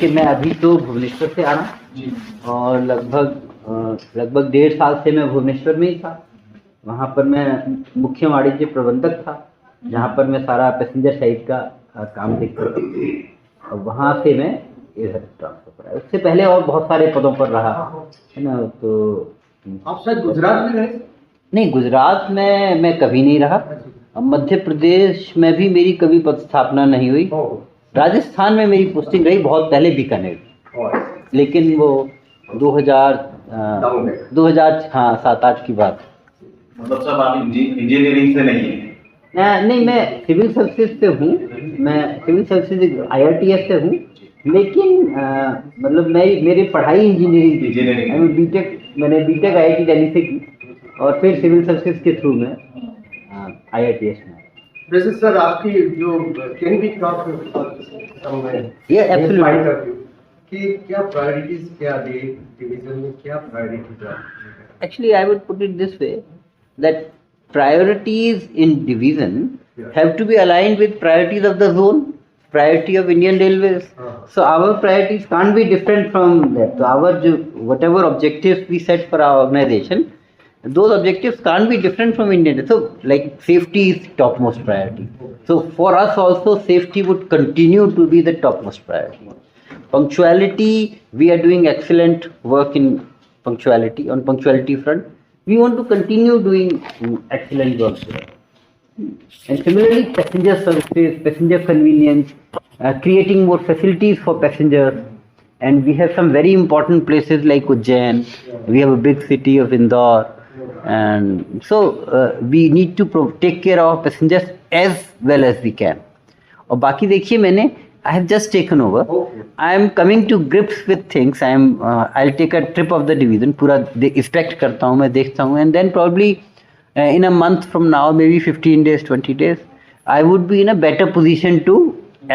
देखिए मैं अभी तो भुवनेश्वर से आ रहा और लगभग 1.5 साल से मैं भुवनेश्वर में ही था। वहाँ पर मैं मुख्य वाणिज्य प्रबंधक था, जहाँ पर मैं सारा पैसेंजर साइड का काम देखता था। और वहाँ से मैं इधर ट्रांसफर पर आया। उससे पहले और बहुत सारे पदों पर रहा है ना। तो आप शायद गुजरात में रहे? नहीं, गुजरात में मैं कभी नहीं रहा। अब मध्य प्रदेश में भी मेरी कभी पदस्थापना नहीं हुई। राजस्थान में मेरी पोस्टिंग रही बहुत पहले बीकानेर, लेकिन वो 2007-8 की बात। मतलब सब आप इंजीनियरिंग से नहीं है? नहीं, मैं सिविल सर्विसेज से हूँ। मैं सिविल सर्विसेज IRTS से हूँ, लेकिन मतलब मेरी पढ़ाई इंजीनियरिंग मैंने बीटेक IIT दिल्ली से की और फिर सिविल सर्विसेज के थ्रू में IRTS में। वैसे सर आपकी जो कैन बी टॉक ये एब्सोल्युटली कि क्या प्रायोरिटीज क्या दे डिवीजन में, क्या प्रायोरिटीज है? Actually, I would put it this way, that priorities in division have to be aligned with priorities of the zone, priority of Indian Railways. So our priorities can't be different from that. So whatever objectives we set for our organization, those objectives can't be different from Indian. So like safety is topmost priority. So for us also safety would continue to be the topmost priority. Punctuality, we are doing excellent work in punctuality, on punctuality front. We want to continue doing excellent work there. And similarly, passenger services, passenger convenience, creating more facilities for passengers. And we have some very important places like Ujjain. We have a big city of Indore. And so we need to take care of passengers as well as we can. और बाकी देखिए मैंने I have just taken over. I am coming to grips with things. I'll take a trip of the division. पूरा inspect करता हूँ, मैं देखता हूँ, and then probably in a month from now, maybe 15 days, 20 days, I would be in a better position to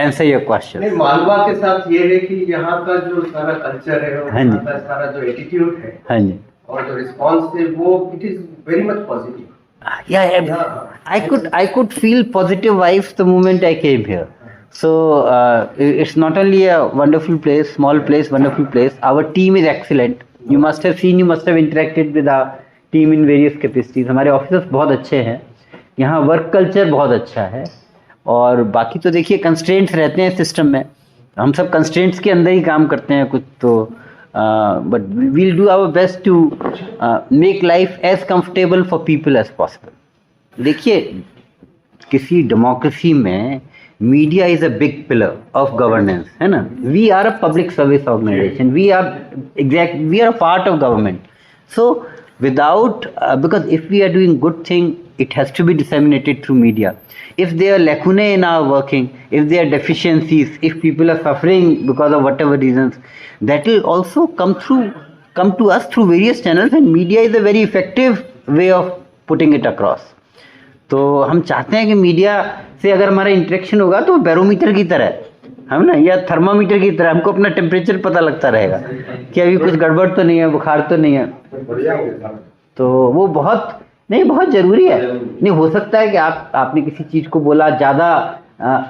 answer your question. नहीं, मालवा के साथ ये है कि यहाँ का जो सारा कल्चर है, यहाँ का सारा जो एटीट्यूड है, हाँ जी, और जो रिस्पॉन्स है वो it is very much positive. Yeah, I could feel positive vibes the moment I came here. So it's not only a wonderful place, small place, wonderful place. Our team is excellent. You must have seen, you must have interacted with our team in various capacities. हमारे officers बहुत अच्छे हैं, यहाँ work culture बहुत अच्छा है। और बाकी तो देखिए कंस्ट्रेंट्स रहते हैं सिस्टम में, हम सब कंस्ट्रेंट्स के अंदर ही काम करते हैं कुछ तो, but we'll do our best to make life as comfortable for people as possible. देखिए किसी डेमोक्रेसी में media is a big pillar of governance, है ना। We are a public service organisation, we are a part of government. So without because if we are doing good thing, it has to be disseminated through media. If there are lacunae in our working, if there are deficiencies, if people are suffering because of whatever reasons, that will also come to us through various channels, and media is a very effective way of putting it across. तो हम चाहते हैं कि media से अगर हमारा interaction होगा तो बैरोमीटर की तरह, हम ना, या थर्मामीटर की तरह, हमको अपना टेम्परेचर पता लगता रहेगा कि अभी कुछ गड़बड़ तो नहीं है, बुखार तो नहीं है. तो वो बहुत ज़रूरी है. नहीं हो सकता है कि आपने किसी चीज़ को बोला, ज़्यादा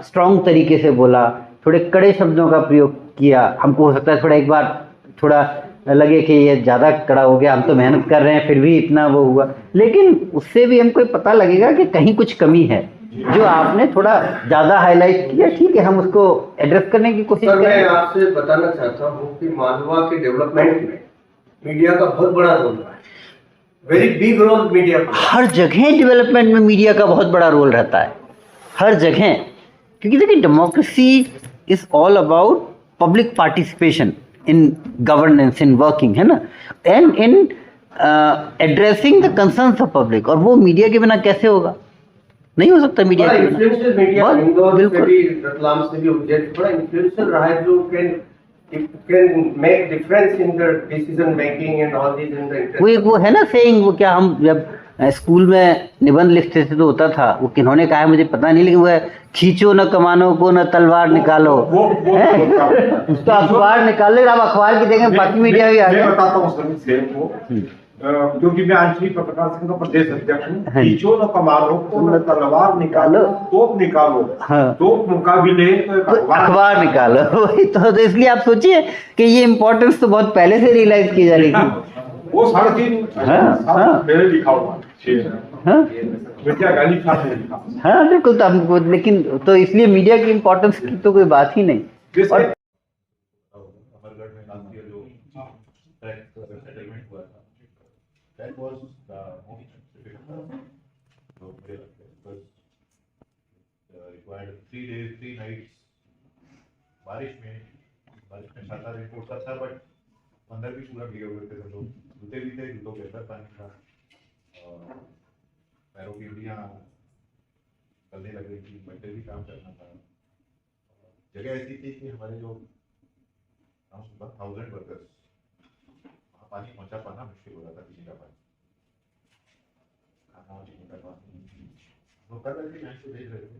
स्ट्रॉन्ग तरीके से बोला, थोड़े कड़े शब्दों का प्रयोग किया, हमको हो सकता है थोड़ा एक बार थोड़ा लगे कि ये ज़्यादा कड़ा हो गया, हम तो मेहनत कर रहे हैं फिर भी इतना वो हुआ, लेकिन उससे भी हमको पता लगेगा कि कहीं कुछ कमी है जो आपने थोड़ा ज़्यादा हाईलाइट किया. ठीक है, हम उसको एड्रेस करने की कोशिश करें. मैं आपसे बताना चाहता हूँ कि मालवा के डेवलपमेंट में मीडिया का बहुत बड़ा रोल रहा है. Very big role media. हर जगह डेवलपमेंट में मीडिया का बहुत बड़ा रोल रहता है, हर जगह. क्योंकि देखिए democracy is all about public participation in governance, in working, है ना, and in addressing the concerns of public. और वो मीडिया के बिना कैसे होगा? नहीं हो सकता मीडिया के बिना. बिल्कुल रतलाम से भी बड़ा इन्फ्लुएंशियल रहा है, जो can make difference in the decision making and all these in the वो है ना सेइंग, वो क्या, हम जब स्कूल में निबंध लिखते थे तो होता था, वो किन्होंने कहा है मुझे पता नहीं, लेकिन वो खींचो न कमानों को न तलवार निकालो, तो अखबार निकाले. अब अखबार की देखें बाकी मीडिया भी आ गया. क्योंकि मैं आंचलिक पत्रकार संघ का प्रदेश अध्यक्ष हूँ। हाँ। पीछो न कमालो, न तलवार निकालो, तोप निकालो, हाँ। तोप मुकाबले तो एक अखबार निकालो। वही तो इसलिए आप सोचिए कि ये इम्पोर्टेंस तो बहुत पहले से रियलाइज की जा रही थी। वो 3.5 हाँ। मेरे लिखा हुआ है। हाँ विद्या गांधी साहब ने लिखा। हाँ बिल्कुल। तो लेकिन तो इसलिए मीडिया की इम्पोर्टेंस की तो कोई बात ही नहीं। और अमरगढ़ में लास्ट ईयर जो ट्रैक सेटलमेंट हुआ था, दैट वाज मोस्ट डिफिकल्ट। तो मुझे लगता है बिकॉज रिक्वायर्ड 3 days 3 nights बारिश में शानदार रिपोर्ट था, बट अंदर भी पूरा भीगे हुए थे सब लोग। जूते भी थे, जूतों के अंदर पानी था और पैरों की उंगलियां चलने लग रही थी, बैठे भी काम करना था। जगह ऐसी थी कि हमारे जो 1000 वर्कर्स वहाँ पानी पहुँचा पाना मुश्किल हो रहा था, पीने का पानी, खाना पीने का पानी। वो कर रहे थे, यहाँ से भेज रहे थे।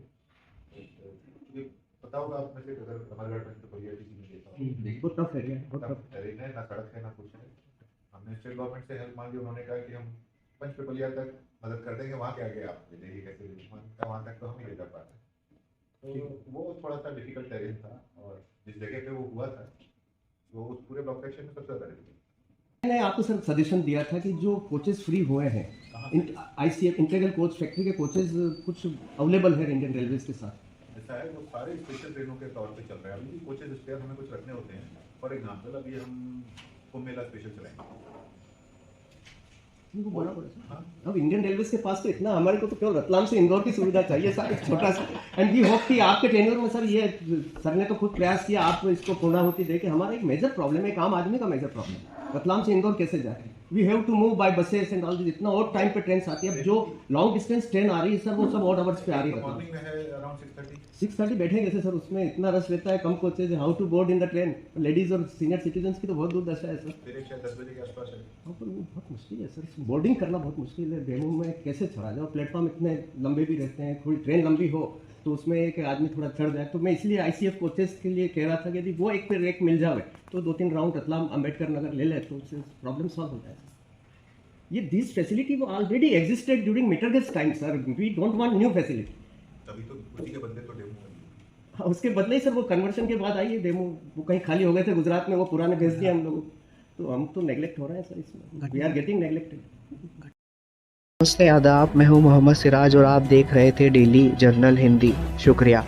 क्योंकि पता होगा आप में से अगर अमरगढ़ में तो कोई ऐसी चीज़ नहीं देखा, बहुत टफ एरिया है, बहुत टफ टफ। टेरेन है, ना सड़क है ना कुछ है। हमने स्टेट गवर्नमेंट से हेल्प मांगी, उन्होंने कहा कि हम पंचपेपलिया तक मदद कर देंगे, वहाँ के आगे आप ले जाइए कैसे भी, वहाँ तक तो हम ही ले जा पाते। तो वो थोड़ा सा डिफिकल्ट टेरेन था, और जिस जगह पे वो हुआ था वो उस पूरे ब्लॉक सेक्शन में सबसे ज़्यादा डिफिकल्ट। मैंने आपको सर सजेशन दिया था कि जो कोचेस फ्री हुए हैं, ICF इंटीग्रल कोच फैक्ट्री के कोचेस कुछ अवेलेबल है इंडियन रेलवेज के साथ। ऐसा है, वो सारे स्पेशल ट्रेनों के तौर पे चल रहे हैं। अभी कोचेज स्पेयर हमें कुछ रखने होते हैं। फॉर एग्जाम्पल अभी हम कुंभ मेला स्पेशल चलाएंगे। इनको बड़ा पड़ा सर। अब इंडियन रेलवेज के पास तो इतना, हमारे को तो केवल रतलाम से इंदौर की सुविधा चाहिए सर, एक छोटा सा। एंड वी होप कि आपके टेन्योर में सर ये सर ने तो खुद प्रयास किया, आप इसको पूर्णाहुति दे के। हमारा एक मेजर प्रॉब्लम है, एक आम आदमी का मेजर प्रॉब्लम, रतलाम से इंदौर कैसे जाए। We have to move by buses and all this. इतना और टाइम पे ट्रेन आती है। अब जो लॉन्ग डिस्टेंस ट्रेन आ रही है सर, वो सब ऑड आवर्स पे आ रही है। मॉर्निंग में है अराउंड 6:30। 6:30 बैठेंगे कैसे सर, उसमें इतना रश रहता है, कम coaches, how to board in the train. Ladies और सीनियर सिटीजन्स की तो बहुत दूर दशा है सर। फिर शायद 10 बजे के आसपास है। हाँ, पर वो बहुत मुश्किल है सर, बोर्डिंग करना बहुत मुश्किल है। डेमो में कैसे चढ़ा जाओ, प्लेटफॉर्म इतने लंबे भी रहते हैं, थोड़ी ट्रेन लंबी हो तो उसमें एक आदमी थोड़ा चढ़ जाए। तो मैं इसलिए ICF कोचेस के लिए कह रहा था कि यदि वो एक पे एक मिल जाए तो 2-3 राउंड रतलाम अम्बेडकर नगर ले ले तो उससे प्रॉब्लम सॉल्व हो जाए। ये दिस फैसिलिटी वो already existed during metre gauge time sir, we don't want new facility. तभी तो उसी के बदले तो डेमो है। हाँ, उसके बदले ही सर वो कन्वर्शन के बाद आई है डेमो। वो कहीं खाली हो गए थे गुजरात में, वो पुराने भेज दिए हम लोगों को। तो हम तो नेग्लेक्ट हो रहे हैं सर इसमें, वी आर गेटिंग नेग्लेक्टेड। नमस्ते आदाब, मैं हूं मोहम्मद सिराज और आप देख रहे थे डेली जर्नल हिंदी। शुक्रिया।